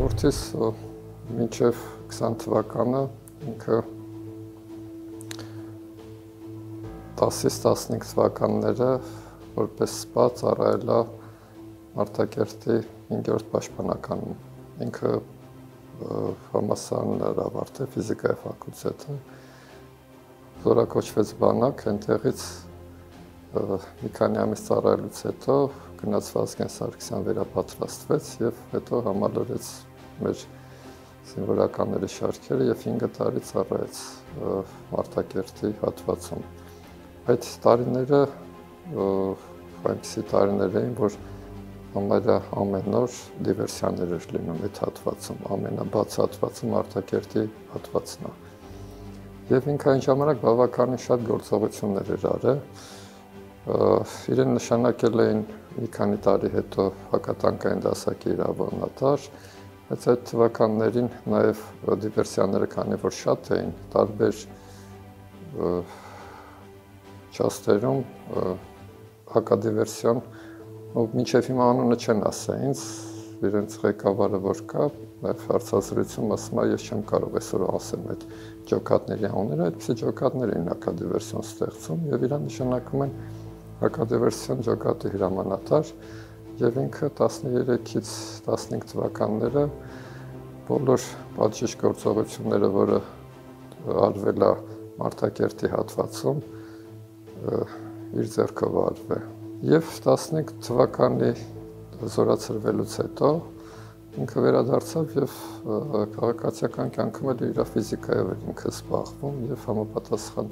Որդիս մինչև 20 թվականը ինքը 10-ից 15 թվականները որպես սպա ծառայել է Մարտակերտի 5-րդ պաշտպանականում։ Ինքը համալսարաններ ավարտել ֆիզիկայի ֆակուլտետը, զորակոչվեց բանակ, այնտեղից մի քանի ամիս ծառայելուց հետո գնաց Վազգեն Սարգսյան վերապատրաստվեց եւ հետո համալրեց մեր զինվորականների շարքերը եւ 5 տարի ծառայեց Մարտակերտի հատվածում։ Այդ տարիները այնպիսի տարիներ էին, որ համարյա ամեն օր դիվերսիաներ էր լինում այդ հատվածում, ամենաբաց հատվածը Մարտակերտի հատվածն է։ Եվ ինքը այն ժամանակ բավականին շատ գործողություններ էր արել։ Իրեն նշանակել էին մի քանի տարի հետո հակատանկային դասակի իրավաբանատար, բայց այդ թվականներին նաև դիվերսիաները, քանի որ շատ էին, տարբեր չաստերում հակադիվերսիոն, մինչև հիմա անունը չեն ասա ինձ, իրենց ղեկավարը որ կա, նաև հարցազրույցում ասում է, ես չեմ կարող այսօր ասեմ այդ ջոկատների անունները, այդպիսի ջոկատներ էին հակադիվերսիոն ստեղծում եւ իրան նշանակում են հակադիվերսիոն ջոկատի հրամանատար եւ ինքը 13-ից 15 թվականները բոլոր պատժիչ գործողությունները, որը արվել է Մարտակերտի հատվածում, իր ձեռքով արվել։ Եվ 15 թվականի զորացրվելուց հետո ինքը վերադարձավ եւ քաղաքացիական կյանքում էլ իր ֆիզիկայով էր ինքը զբաղվում եւ համապատասխան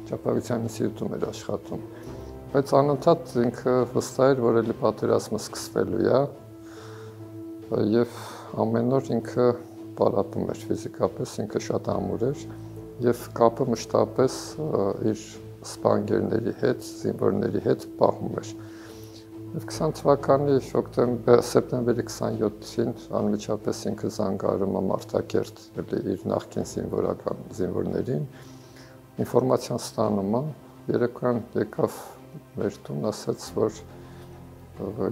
ճապավիցյան ինստիտուտում էր աշխատում։ Բայց անընդհատ ինքը վստահ էր, որ էլի պատերազմը սկսվելու է եւ ամեն օր ինքը պարապում էր ֆիզիկապես, ինքը շատ ամուր էր եւ կապը մշտապես իր սպանգերների հետ, զինվորների հետ պահում էր։ Եվ 20 թվականի սեպտեմբերի 27-ին անմիջապես ինքը զանգարում է Մարտակերտ իր նախկին զինվորներին, ինֆորմացիան ստանում է, երեկոյան եկավ մեր տուն, ասաց, որ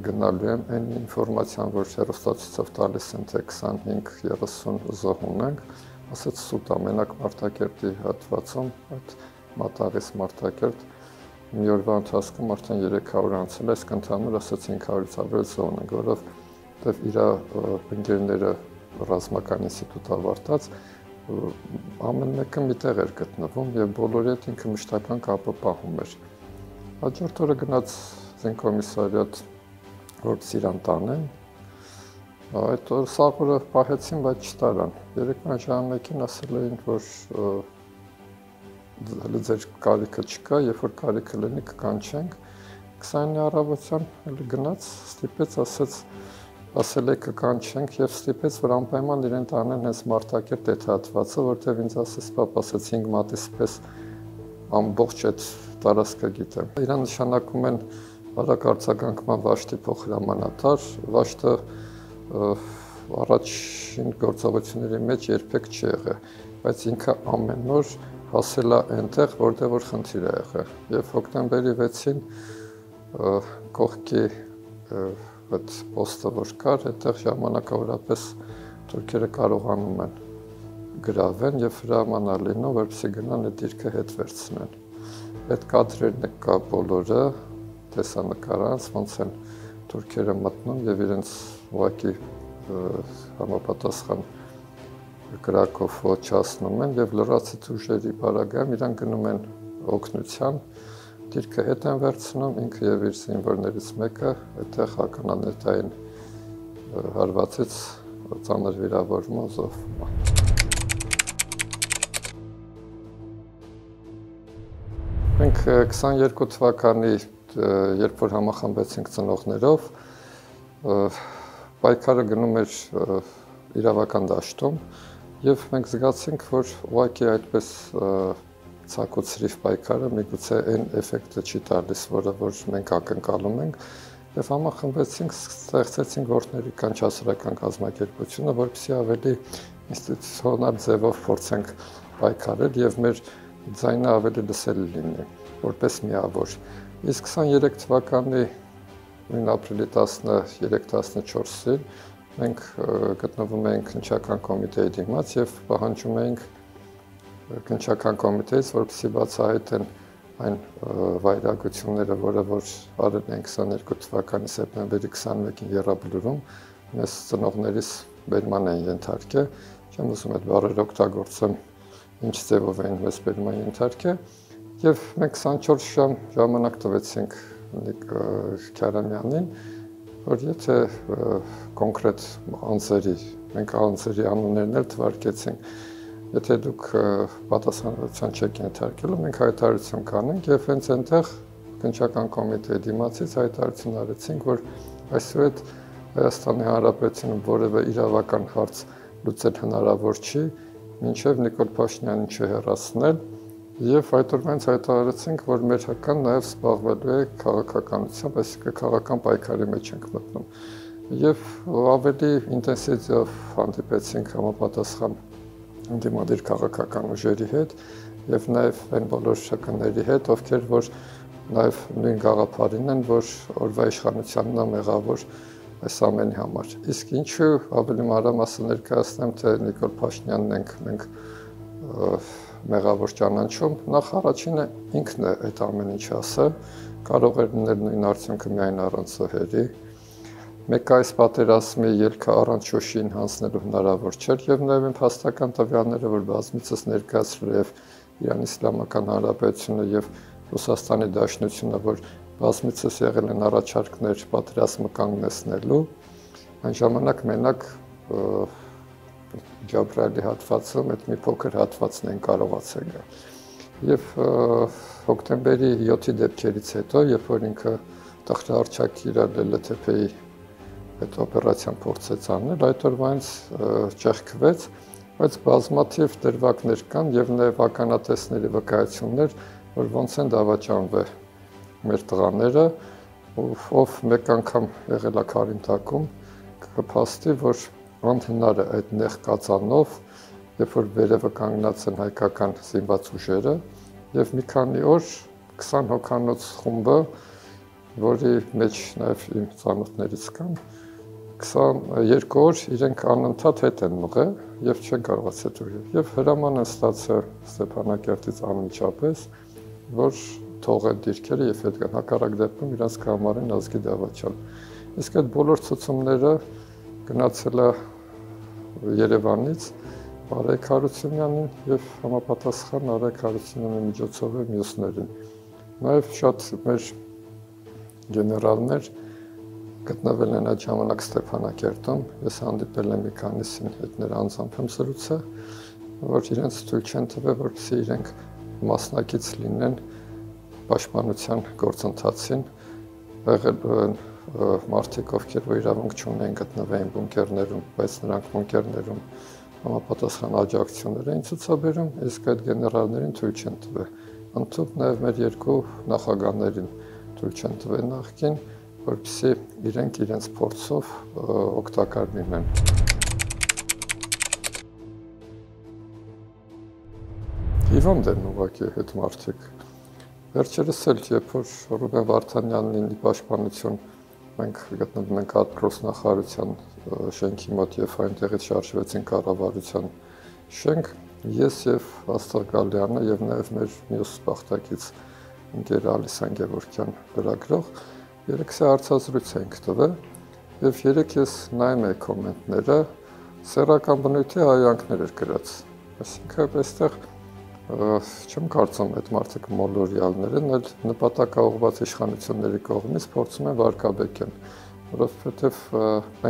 գնալու եմ այն ինֆորմացիան, որ հեռուստացույցով տալիս են, թե 25-30 զոհ ունենք, ասաց սուտ է, մենակ Մարտակերտի հատվածում, այդ Մատաղից Մարտակերտ, մի օրվա ընթացքում արդեն 300 անցել, այս կընդհանուր ասաց 500-ից ավել զոհ ունենք, որով իր ընկերները ռազմական ինստիտուտ ավարտած, ամեն մեկը միտեղ էր գտնվում եւ բոլորի հետ ինքը մշտական կապը պահում էր։ Հաջորդ օրը գնաց զինկոմիսարիատ, որպեսզի իրան տանեն։ Այդ օրը սաղ օրը պահեցին, բայց չտարան։ Երեկոյան ժամը 1-ին ասել էին, որ հələ ձեր կարիքը չկա, երբ որ կարիքը լինի կկանչենք։ 20-ի առավոտյան հələ գնաց, ստիպեց, ասել է կկանչենք եւ ստիպեց, որ անպայման իրեն տանեն հենց Մարտակերտ այդ հատվածը, որտեղ ինձ ասեց, պապ, ասեց 5 մատից պես ամբողջ այդ տարածքը գիտեմ։ Իրան նշանակում են արագ արձագանքման Վաշտի փոխհրամանատար, Վաշտը առաջին գործողությունների մեջ երբեք չի եղել, բայց ինքը ամեն օր հասել է այնտեղ, որտեղ որ խնդիր է եղել։ Եվ հոկտեմբերի 6-ին կողքի այդ պոստը որ կար, այդտեղ ժամանակավորապես թուրքերը կարողանում են գրավեն եւ հրամանալ լինում, որպեսզի գնան այդ դիրքը հետ վերցնեն։ Այդ կադրերն կա բոլորը, տեսանկարանց, ոնց են թուրքերը մտնում եւ իրենց ուղղակի համապատասխան գրակով ոչացնում են եւ լրացիչ ուժերի բարագայում իրան գնում են օգնության, դիրքը հետ են վերցնում, ինքը եւ իր զինվորներից մեկը այդտեղ ականանետային հարվածից ծանր վիրավորումով զոհվում է։ Մենք 22 թվականի, երբ որ համախմբեցինք ծնողներով, պայքարը գնում էր իրավական դաշտում եւ մենք զգացինք, որ ուղղակի այդպես ցակուցրիվ պայքարը միգուցե այն էֆեկտը չի տալիս, որը որ մենք ակնկալում ենք, եւ համախմբեցինք, ստեղծեցինք որդների կանչասրական կազմակերպությունը, որպեսզի ավելի ինստիտուցիոնալ ձևով փորձենք պայքարել եւ մեր ձայնը ավելի լսելի լինի, որպես միավոր։ Իսկ 23 թվականի նույն ապրիլի 13-14-ին մենք գտնվում էինք քննչական կոմիտեի դիմաց եւ պահանջում էինք քննչական կոմիտեից, որպեսզի բացահայտեն այն վայրագությունները, որը որ արել են 22 թվականի սեպտեմբերի 21-ին Եռաբլուրում, մեզ ծնողներիս բերման են ենթարկել, չեմ ուզում այդ բառերը օգտագործեմ, ինչ ձևով են մեզ բերման ենթարկել, եւ մենք 24 ժամ ժամանակ տվեցինք Քարամյանին, որ եթե կոնկրետ անձերի, մենք անձերի անուններն էլ թվարկեցինք, եթե դուք պատասխանատվության չեք ենթարկելու, մենք հայտարարություն կանենք եւ հենց այնտեղ քննչական կոմիտեի դիմացից հայտարարություն արեցինք, որ այսուհետ Հայաստանի Հանրապետությունում որևէ իրավական հարց լուծել հնարավոր չի, մինչև Նիկոլ Փաշինյանին չհեռացնել, եւ այդ օրվանից հայտարարեցինք, որ մեր հական նաեւ զբաղվելու է քաղաքականությամբ, այսինքն քաղաքական պայքարի մեջ ենք մտնում։ Եվ ավելի ինտենսիվ հանդիպեցինք համապատասխան ընդդիմադիր քաղաքական ուժերի հետ եւ նաեւ այն բոլոր շրջանների հետ, ովքեր որ նաեւ նույն գաղափարին են, որ օրվա իշխանությանն է մեղավոր այս ամենի համար։ Իսկ ինչու ավելի մանրամասն ներկայացնեմ, թե Նիկոլ Փաշինյանն ենք մենք մեղավոր ճանաչում, նախ առաջինը ինքն է այդ ամեն ինչ ասել, կարող էր լինել նույն արդյունքը միայն առանց Զոհերի։ Մեկ այս պատերազմի ելքը առանց Շուշիին հանձնելու հնարավոր չէր եւ նաեւ այն փաստական տվյալները, որ բազմիցս ներկայացրել եւ Իրանի Իսլամական Հանրապետությունը եւ Ռուսաստանի Դաշնությունը, որ բազմիցս եղել են առաջարկներ պատերազմը կանգնեցնելու, այն ժամանակ մենակ Ջաբրայելի հատվածում այդ մի փոքր հատվածն են կարողացել գալ։ Եվ հոկտեմբերի 7-ի դեպքերից հետո, երբ որ ինքը տխրահարչակիր ԼԼԹՊ-ի այդ օպերացիան փորձեց անել, այդ օրվանից ճեղքվեց, բայց բազմաթիվ դրվագներ կան եւ նաեւ ականատեսների վկայություններ, որ ոնց են դավաճանվել մեր տղաները, ով մեկ անգամ եղել է Քարինտակում, կփաստի, որ անհնար է այդ նեղ կածանով, երբ որ վերևը կանգնած են հայկական զինված ուժերը, եւ մի քանի օր 20 հոգանոց խումբը, որի մեջ նաեւ իմ ծանոթներից կան, 22 օր իրենք անընդհատ հետ են մղել եւ չեն կարողացել դուրս։ Եվ հրաման են ստացել Ստեփանակերտից անմիջապես, որ թողեն դիրքերը եւ հետ կան, հակառակ դեպքում իրենց կհամարեն ազգի դավաճան։ Իսկ այդ բոլոր ցուցումները գնացել է Երևանից Արայք Հարությունյանին եւ համապատասխան Արայք Հարությունյանի միջոցով է մյուսներին։ Նաեւ շատ մեր գեներալներ գտնվել են այդ ժամանակ Ստեփանակերտում, ես հանդիպել եմ մի քանիսին հետ նրա անձամբ եմ զրուցել, որ իրենց թույլ չեն տվել, որպեսզի իրենք մասնակից լինեն պաշտպանության գործընթացին, եղել մարդիկ, ովքեր որ իրավունք չունեն գտնվեն բունկերներում, բայց նրանք բունկերներում համապատասխան աջակցություններ էին ցուցաբերում, իսկ այդ գեներալներին թույլ չեն տվել։ Ընդհանուր նաև մեր երկու նախագահներին թույլ չեն տվել նախկին, որպեսզի իրենք իրենց փորձով օգտակար լինեն։ Հիվանդ են ուղղակի այդ մարդիկ։ Վերջերս էլ, երբ որ Ռուբեն Վարդանյանն ի պաշտպանություն մենք գտնվում ենք Արտգործ նախարարության շենքի մոտ եւ այնտեղից շարժվեցին կառավարության շենք, ես եւ Աստղ Գալյանը եւ նաեւ մեր մյուս բախտակից ընկեր Ալիսան Գևորգյան լրագրող երեքսի հարցազրույց ենք տվել եւ երեք ես նայում եի կոմենտները, սեռական բնույթի հայանքներ էր գրած, այսինքն այստեղ չեմ կարծում այդ մարդիկ մոլորյալներ են, այլ նպատակաուղղված իշխանությունների կողմից փորձում են վարկաբեկեն, որովհետև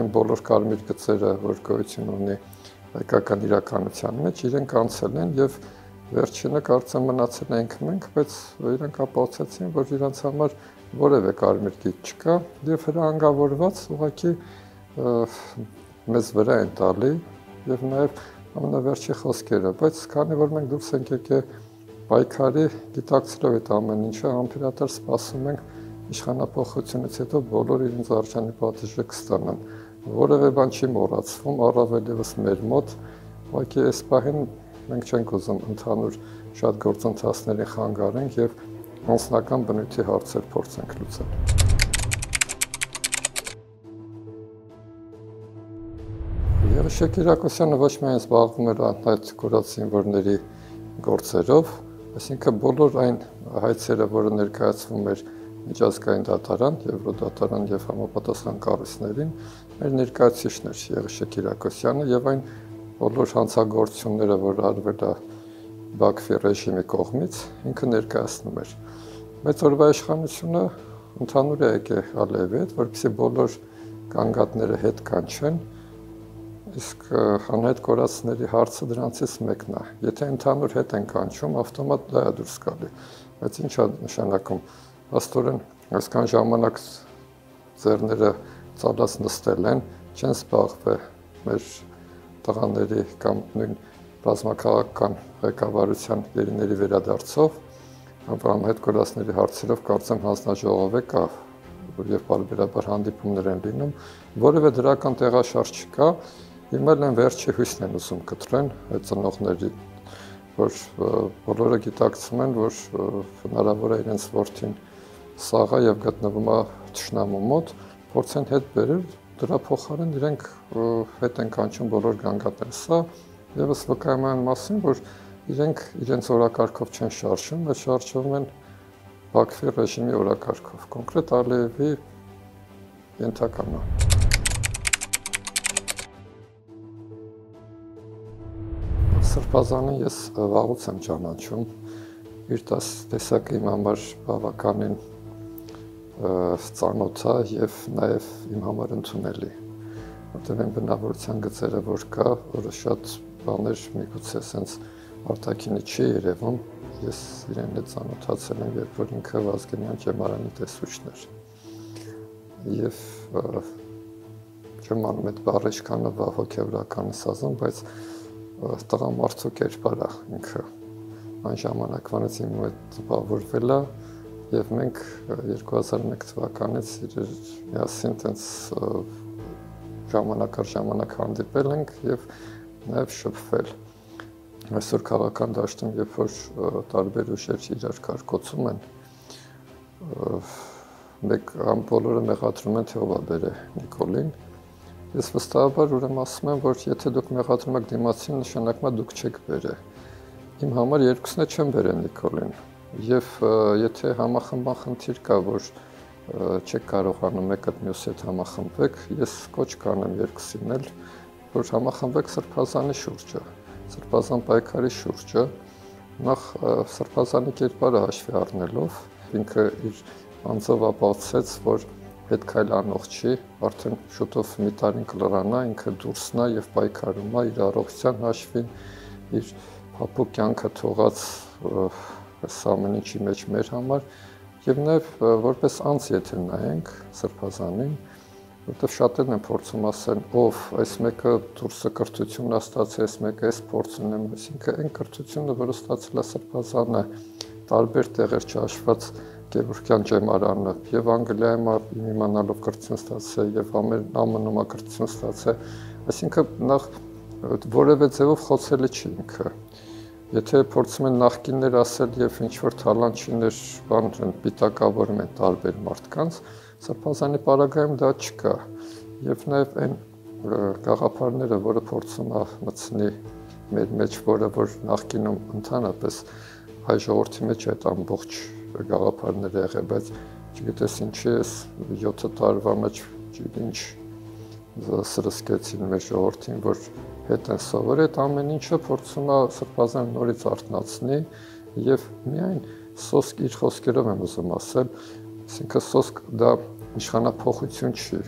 այն բոլոր կարմիր գծերը, որ գոյություն ունի հայկական իրականության մեջ, իրենք անցել են եւ վերջինը կարծեմ մնացել ենք մենք, բայց իրենք ապացուցեցին, որ իրենց համար որևէ կարմիր գիծ չկա եւ հրահանգավորված ուղղակի մեզ վրա են տալի եւ նաեւ ամենավերջի խոսքերը, բայց քանի որ մենք դուրս ենք եկել պայքարի, գիտակցելով այդ ամեն ինչը, անփիլատար սպասում ենք իշխանապողությունից հետո բոլորը իրենց արժանի պատիժը կստանան։ Որևէ բան չի մոռացվում, առավել ևս մեր մոտ, ուղղակի այս պահին մենք չենք ուզում ընդհանուր շատ գործընթացների խանգարենք եւ անձնական բնույթի հարցեր փորձենք լուծել։ Շուշե Կիրակոսյանը ոչ միայն զբաղվում էր այդ կորած զինվորների գործերով, այսինքն բոլոր այն հայցերը, որը ներկայացվում էր միջազգային դատարան, Եվրոդատարան եւ համապատասխան կառույցներին, մեր ներկայացուցիչն էր Եղիշե Կիրակոսյանը եւ այն բոլոր հանցագործությունները, որ արվել է Բաքվի ռեժիմի կողմից, ինքը ներկայացնում էր։ Մեծ օրվա իշխանությունը ընդհանուր է եկել Ալիևի հետ, որպեսզի բոլոր կանգատները հետ կանչեն, իսկ անհետ կորածների հարցը դրանցից մեկն է։ Եթե ընդհանուր հետ են կանչում, ավտոմատ դա է դուրս գալի։ Բայց ինչ է նշանակում։ Աստորեն այսքան ժամանակ ձեռները ծալած նստել են, չեն զբաղվել մեր տղաների կամ նույն ռազմաքաղաքական ղեկավարության գերիների վերադարձով, անհետ կորածների հարցերով կարծեմ հանձնաժողով է կա, եւ բարբերաբար հանդիպումներ են լինում, որևէ դրական տեղաշարժ չկա, հիմա են վերջի հույսն են ուզում կտրեն այդ ծնողների, որ բոլորը գիտակցում են, որ հնարավոր է իրենց որդին սաղա եւ գտնվում է թշնամու մոտ, փորձեն հետ բերել, դրա փոխարեն իրենք հետ են կանչում բոլոր գանգատները։ Սա եւս վկայում է այն մասին, որ իրենք իրենց օրակարգով չեն շարժում, այլ շարժվում են Բաքվի ռեժիմի օրակարգով, կոնկրետ Ալիևի ենթականը։ Սրբազանին ես վաղուց եմ ճանաչում, իր տեսակը իմ համար բավականին ծանոթ է եւ նաեւ իմ համար ընդունելի, որտեղ այն բնավորության գծերը, որ կա, որը շատ բաներ միգուցե sense արտաքինի չի երևում, ես իրեն հետ ծանոթացել եմ, երբ որ ինքը Վազգենյան ճեմարանի տեսուչն էր։ Եվ չեմ անում այդ բառը ինչքան հոգեվորական ասազում, բայց տղամարդու կերպար է ինքը։ Այն ժամանակվանից իմ հետ զբաղվել է եւ մենք 2001 թվականից միասին տենց ժամանակ առ ժամանակ հանդիպել ենք եւ նաեւ շփվել։ Այսօր քաղաքական դաշտում, երբ որ տարբեր ուժեր իրար կարկոցում են, մեկ բոլորը մեղադրում են, թե ով է բերել Նիկոլին։ Ես վստահաբար ուրեմն ասում եմ, որ եթե դուք մեղադրում եք դիմացին, նշանակում է դուք չեք բերել։ Իմ համար երկուսն է չեմ բերել Նիկոլին։ Եվ եթե համախմբան խնդիր կա, որ չեք կարողանում մեկը մյուսի հետ համախմբեք, ես կոչ կանեմ երկուսին էլ, որ համախմբեք Սրբազանի շուրջը, Սրբազան պայքարի շուրջը, նախ Սրբազանի կերպարը հաշվի առնելով, ինքը իր անձով ապացուցեց, որ պետք է անող չի, արդեն շուտով մի տարին կլրանա, ինքը դուրսն է եւ պայքարում է իր առողջության հաշվին, իր հապուկ կյանքը թողած այս ամեն ինչի մեջ մեր համար եւ նաեւ որպես անձ եթե նայենք Սրբազանին, որտեղ շատերն են փորձում ասել, ով այս մեկը դուրսը կրթությունն է ստացել, այս մեկը այս փորձն է, այսինքն այն կրթությունը, որը ստացել է Սրբազանը, տարբեր տեղեր չհաշված Գևորգյան ճեմարանը եւ Անգլիայում իմանալով կրթություն ստացել եւ ԱՄՆ-ում կրթություն ստացել, այսինքն նախ որևէ ձևով խոցելի չի ինքը։ Եթե փորձում են նախկիններ ասել եւ ինչ-որ թալանչիներ բան պիտակավորում են տարբեր մարդկանց, Սրբազանի պարագայում դա չկա։ Եվ նաեւ այն գաղափարները, որը փորձում է մտցնի մեր մեջ, որը որ նախկինում ընդհանրապես հայ ժողովրդի մեջ այդ ամբողջ գաղափարները եղել, բայց չգիտես ինչի էս 7 տարվա մեջ ինչ սրսկեցին մեր ժողովրդին, որ հետ են սովորել, այդ ամեն ինչը փորձում է Սրբազան նորից արթնացնի եւ միայն սոսկ իր խոսքերով եմ ուզում ասել, այսինքն սոսկ դա իշխանափոխություն չի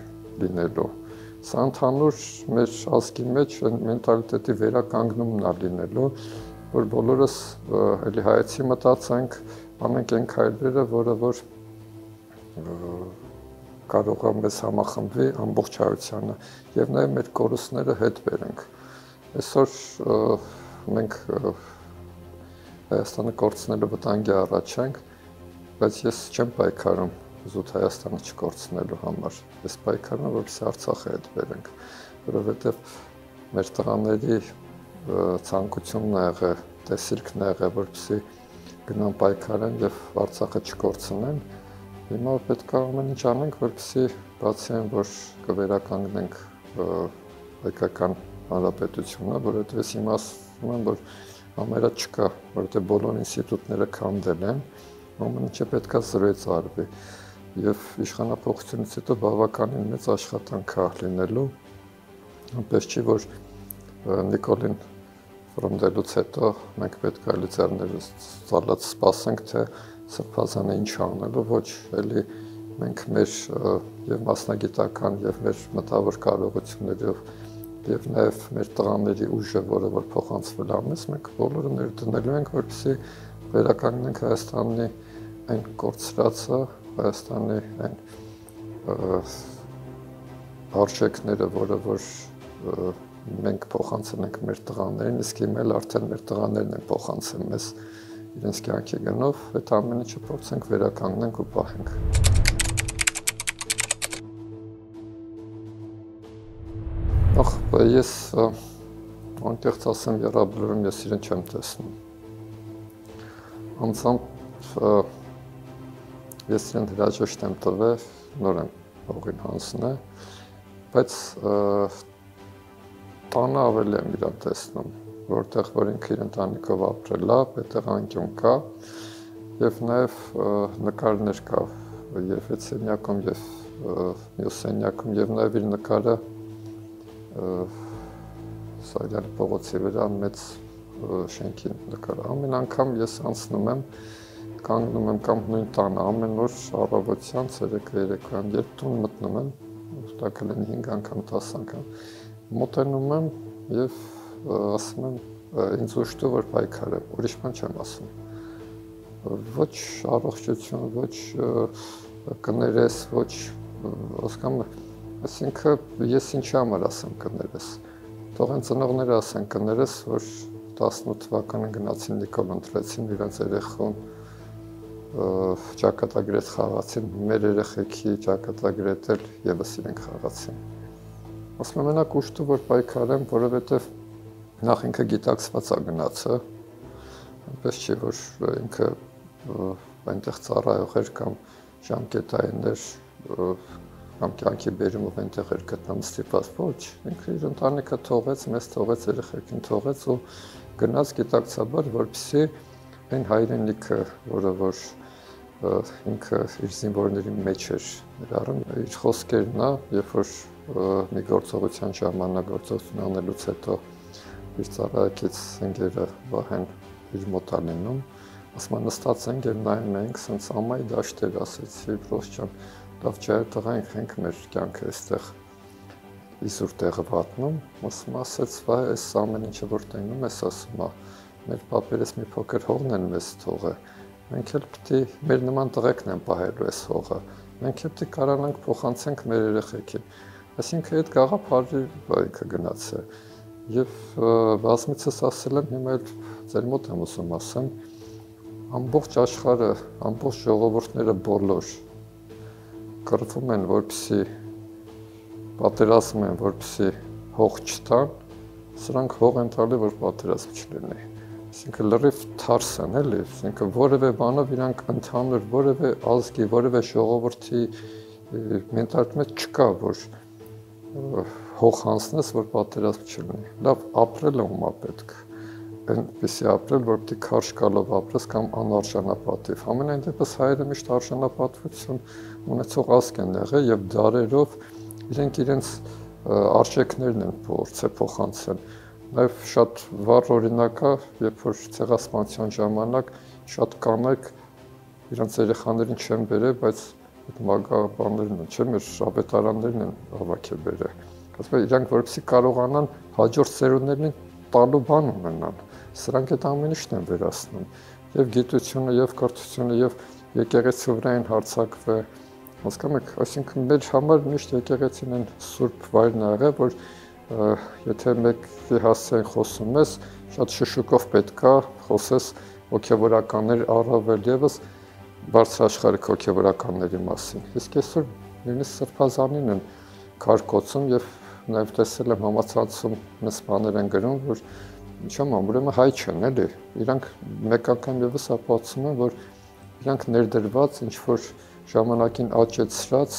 լինելու։ Սա ընդհանուր մեր ազգի մեջ մենտալիտետի վերականգնումն է լինելու, որ բոլորս էլի հայացի մտածենք, անենք այն քայլերը, որը որ կարող է մեզ համախմբվի ամբողջ հայությանը եւ նաեւ մեր կորուստները հետ բերենք։ Այսօր մենք Հայաստանը կորցնելու վտանգի առաջ ենք, բայց ես չեմ պայքարում զուտ Հայաստանը չկորցնելու համար։ Ես պայքարում եմ, որպեսզի Արցախը հետ բերենք, որովհետեւ մեր տղաների ցանկությունն է եղել, տեսիլքն է եղել, որպեսզի գնան պայքարեն եւ Արցախը չկորցնեն։ Հիմա պետք է ամեն ինչ անենք, որպեսզի բացի այն, որ կվերականգնենք հայկական Հանրապետությունը, որովհետև ես իմացում եմ, որ ամերա չկա, որովհետև բոլոր ինստիտուտները քանդել են, ամեն ինչը պետք է զրոյից արվի։ Եվ իշխանափոխությունից հետո բավականին մեծ աշխատանք է լինելու, այնպես չի, որ Նիկոլին ֆրոնդելուց հետո մենք պետք է լիցերները ծալած սպասենք, թե Սրբազանը ինչ անելու, ոչ, էլի մենք մեր և մասնագիտական և մեր մտավոր կարողություններով և նաև մեր տղաների ուժը, որը որ փոխանցվել ամես, մենք բոլորը ներդնելու ենք, որպեսզի վերականգնենք Հայաստանի այն կորցրածը, Հայաստանի այն արժեքները, որը որ մենք փոխանցել ենք մեր տղաներին, իսկ հիմա էլ արդեն մեր տղաներն են փոխանցել մեզ իրենց կյանքի գնով, այդ ամեն ինչը փորձենք վերականգնենք ու պահենք։ Ես այնտեղից ասեմ եռաբլուրում ես իրեն չեմ տեսնում։ Անձամբ ես իրեն հրաժեշտ եմ տվել, նոր եմ հողին հանձնել, բայց տանը ավելի եմ իրան տեսնում, որտեղ որ ինքը իր ընտանիքով ապրել է, այդտեղ անկյուն կա, և նաև նկարներ կա և այդ սենյակում և մյուս սենյակում, և նաև իր նկարը Սարյանի փողոցի վրա մեծ շենքի նկարը։ Ամեն անգամ ես անցնում եմ, կանգնում եմ կամ նույն տանը, ամեն օր առավոտյան, երեկոյան, երբ տուն մտնում եմ, դա կլինի 5 անգամ, 10 անգամ, մոտենում եմ և ասում եմ, ինձ ուշտու, որ պայքար եմ, ուրիշ բան չեմ ասում։ Ոչ առողջություն, ոչ կներես, ոչ ասկամ, այսինքն ես ինչի համար ասեմ կներես, թող են ծնողները ասեն կներես, որ 18 թվականին գնացին Նիկոլ ընտրեցին, իրենց երեխուն ճակատագրետ խաղացին, մեր երեխեքի ճակատագրետ էլ ևս իրենք խաղացին։ Ասում եմ մենակ ուշտու, որ պայքարեմ, որովհետև նախ ինքը գիտակցված է գնացը, այնպես չի, որ ինքը այնտեղ ծառայող էր կամ ժամկետայիններ կամ կյանքի բերումով այնտեղ էր գտնվում ստիպված, ոչ, ինքը իր ընտանիքը թողեց, մեզ թողեց, երեխեքին թողեց ու գնաց գիտակցաբար, որպեսզի այն հայրենիքը, որը որ ինքը իր զինվորների մեջ էր ներառում, իր խոսքերն է, երբ որ մի գործողության ժամանակ գործողություն անելուց հետո իր ծառայակից ընկերը Վահեն իր մոտ է լինում, ասում նստած ենք և նայում էինք, սենց ամայի դաշտեր ասեցի, պրոս ջան, լավ ջայր տղայինք ենք մեր կյանքը այստեղ իսուր տեղը վատնում, ասեց վայ, այս ամեն ինչը որ տենում ես ասում է, մեր պապերս մի փոքր հողն են մեզ թողը, մենք էլ պիտի, մեր նման տղեկն են պահելու այս հողը, մենք էլ պիտի կարանանք փոխանցենք մեր երեխեքին, այսինքն այդ գաղափարի ինքը գնաց է, և բազմիցս ասել եմ, հիմա էլ ձեր մոտ եմ ուզում ասեմ, ամբողջ աշխարհը, ամբողջ ժողովուրդները բոլոր կռվում են, որպեսզի պատերազմում են, որպեսզի հող չտան, սրանք հող են տալի, որ պատերազմ չլինի։ Այսինքն լրիվ թարս են, էլի, այսինքն որևէ բանով իրանք ընդհանուր որևէ ազգի, որևէ ժողովրդի մենտալիտետում չկա, որ հող հանձնես, որ պատերազմ չլինի։ Լավ, ապրելը ումա պետք։ Այնպեսի ապրել, որ պիտի քարշ գալով ապրես կամ անարժանապատիվ։ Համենայն դեպս հայերը միշտ արժանապատվություն ունեցող ազգ են եղել և դարերով իրենք իրենց արժեքներն են փոխանցել։ Նաև շատ վառ օրինակ է, երբ որ ցեղասպանության ժամանակ շատ կանայք իրենց երեխաներին չեն բերել, բայց այդ մագաղաբաններն են, չէ, մեր ավետարաններն են հավաքել բերել։ Ասում են իրանք որպեսզի կարողանան հաջորդ սերունդներին տալու բան ունենան, սրանք այդ ամեն ինչն են վերացնում, և գիտությունը, և կրթությունը, և եկեղեցու վրա են հարձակվել, հասկանում եք, այսինքն մեր համար միշտ եկեղեցին են սուրբ վայրն ա եղել, որ եթե մեկի հասցեին խոսում ես, շատ շշուկով պետք է խոսես հոգևորականների առավել ևս բարձրաշխարհիկ հոգևորականների մասին, իսկ այսօր նույնիսկ Սրբազանին են քարկոծում և նաև տեսել եմ համացանցում մեծ բաներ են գրում, որ ինչո՞մ ուրեմն հայ չեն, էլի, իրանք մեկ անգամ ևս ապացուցում են, որ իրանք ներդրված ինչ-որ ժամանակին աճեցրած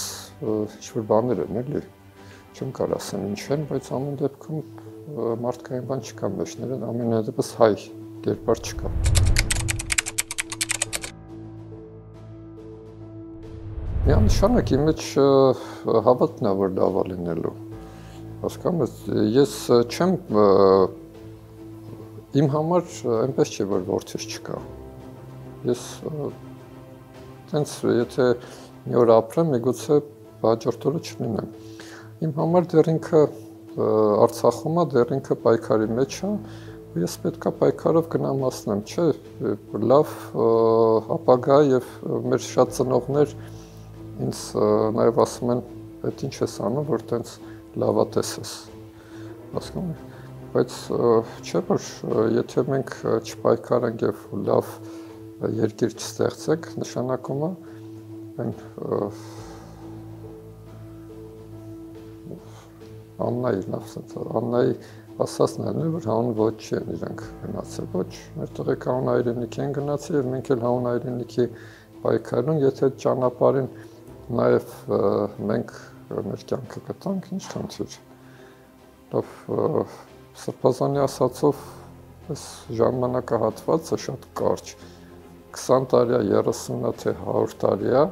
ինչ-որ բաներ են, էլի, չեմ կարող ասեմ ինչ են, բայց ամեն դեպքում մարդկային բան չկա մեջներն, ամենայնպես հայ կերպար չկա։ Միանշանակ իմ մեջ հավատն է, որ լավ է լինելու։ Հասկանում ես, ես չեմ իմ համար այնպես չէ, որ որդիս չկա։ Ես տենց եթե մի օր ապրեմ, միգուցե հաջորդ օրը չլինեմ։ Իմ համար դեռ ինքը Արցախում է, դեռ ինքը պայքարի մեջ է, ու ես պետքա պայքարով գնամ հասնեմ, չէ, լավ ապագա եւ մեր շատ ծնողներ ինձ նաեւ ասում են, «Այդ ինչ ես անում, որ տենց լավատես ես»։ Հասկանում եք, բայց չէ՞ որ եթե մենք չպայքարենք եւ լավ երկիր չստեղծենք, նշանակում է այն Աննայի ասածն է, որ հանուն ոչ չեն իրանք գնացել, ոչ, մեր տղեկ հանուն հայրենիքի են գնացել եւ մենք էլ հանուն հայրենիքի պայքարում, եթե այդ ճանապարհին նաեւ մենք մեր կյանքը կտանք, ինչ խնդիր։ Լավ, Սրբազանի ասածով այս ժամանակահատվածը շատ կարճ 20 տարի է, 30-ը թե 100 տարի է,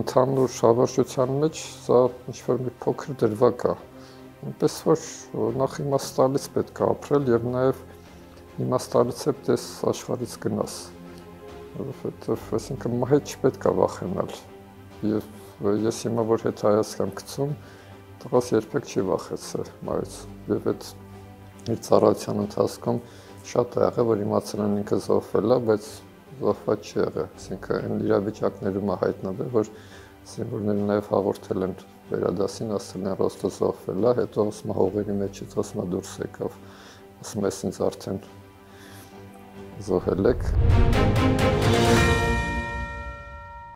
ընդհանուր հավերժության մեջ սա ինչ-որ մի փոքր դրվագ է։ Այնպես որ նախ իմաստալից պետք է ապրել եւ նաեւ իմաստալից է պես աշխարհից գնաս։ Որովհետեւ այսինքն մահից չպետք է վախենալ։ Եվ ես հիմա որ հետ հայացքամ գցում, տղաս երբեք չի վախեցել մահից։ Եվ այդ իր ծառայության ընթացքում շատ է եղել, որ իմացել են ինքը զոհվել է, բայց զոհված չի եղել, այսինքն այն իրավիճակներում է հայտնվել, որ զինվորները նաև հաղորդել են վերադասին, ասել են Ռոստո զոհվել է, հետո ասում հողերի մեջից ասում դուրս եկավ, ասում ես ինձ արդեն զոհել եք։